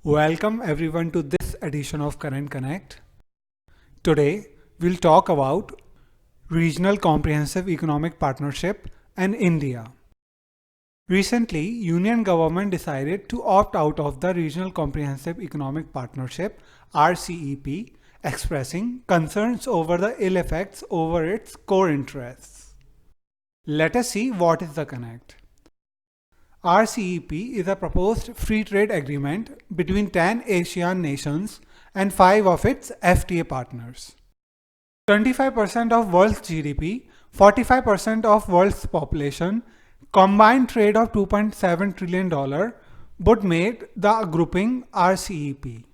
Welcome everyone to this edition of Current Connect. Today we'll talk about Regional Comprehensive Economic Partnership and India. Recently, Union government decided to opt out of the Regional Comprehensive Economic Partnership RCEP, expressing concerns over the ill effects over its core interests. Let us see what is the connect. RCEP is a proposed free trade agreement between 10 ASEAN nations and 5 of its FTA partners. 25% of world's GDP, 45% of world's population, combined trade of $2.7 trillion would make the grouping RCEP.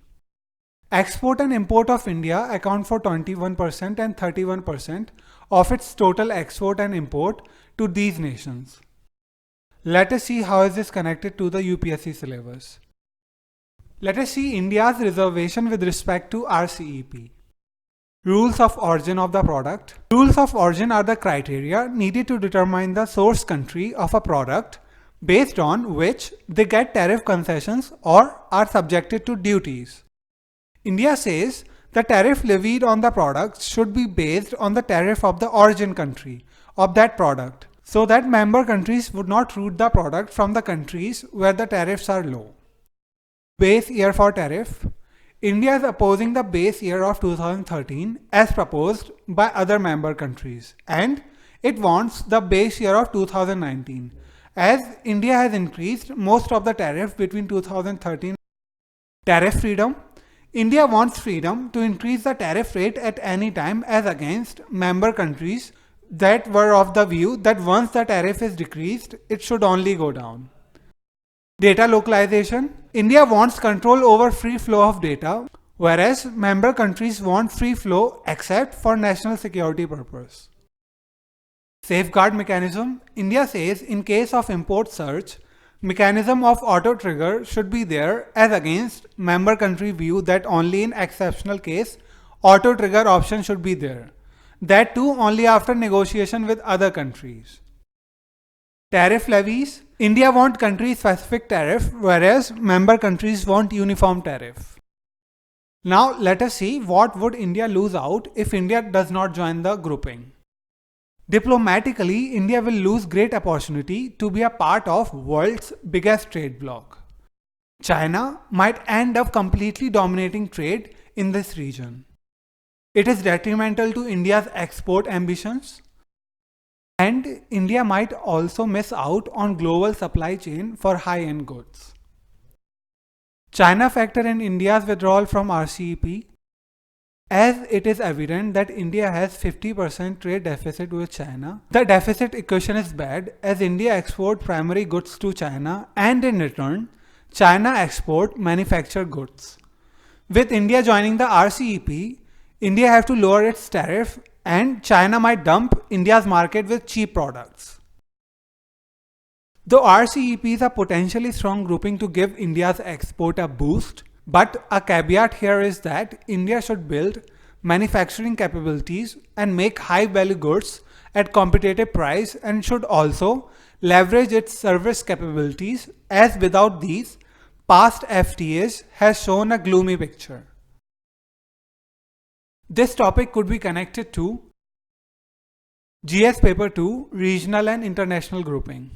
Export and import of India account for 21% and 31% of its total export and import to these nations. Let us see how is this connected to the UPSC syllabus. Let us see India's reservation with respect to RCEP. Rules of origin of the product. Rules of origin are the criteria needed to determine the source country of a product based on which they get tariff concessions or are subjected to duties. India says the tariff levied on the product should be based on the tariff of the origin country of that product, so that member countries would not route the product from the countries where the tariffs are low. Base year for tariff. India is opposing the base year of 2013 as proposed by other member countries, and it wants the base year of 2019 as India has increased most of the tariff between 2013. Tariff freedom. India wants freedom to increase the tariff rate at any time as against member countries that were of the view that once the tariff is decreased, it should only go down. Data localization. India wants control over free flow of data, whereas member countries want free flow except for national security purpose. Safeguard mechanism. India says in case of import search, mechanism of auto trigger should be there as against member country view that only in exceptional case auto trigger option should be there. That too only after negotiation with other countries. Tariff levies. India wants country-specific tariff, whereas member countries want uniform tariff. Now let us see what would India lose out if India does not join the grouping. Diplomatically, India will lose great opportunity to be a part of world's biggest trade bloc. China might end up completely dominating trade in this region. It is detrimental to India's export ambitions, and India might also miss out on global supply chain for high-end goods. China factor in India's withdrawal from RCEP, as it is evident that India has 50% trade deficit with China. The deficit equation is bad as India export primary goods to China and in return, China export manufactured goods. With India joining the RCEP, India have to lower its tariff and China might dump India's market with cheap products. Though RCEP is a potentially strong grouping to give India's export a boost, but a caveat here is that India should build manufacturing capabilities and make high value goods at competitive price and should also leverage its service capabilities, as without these, past FTAs has shown a gloomy picture. This topic could be connected to GS Paper 2 Regional and International Grouping.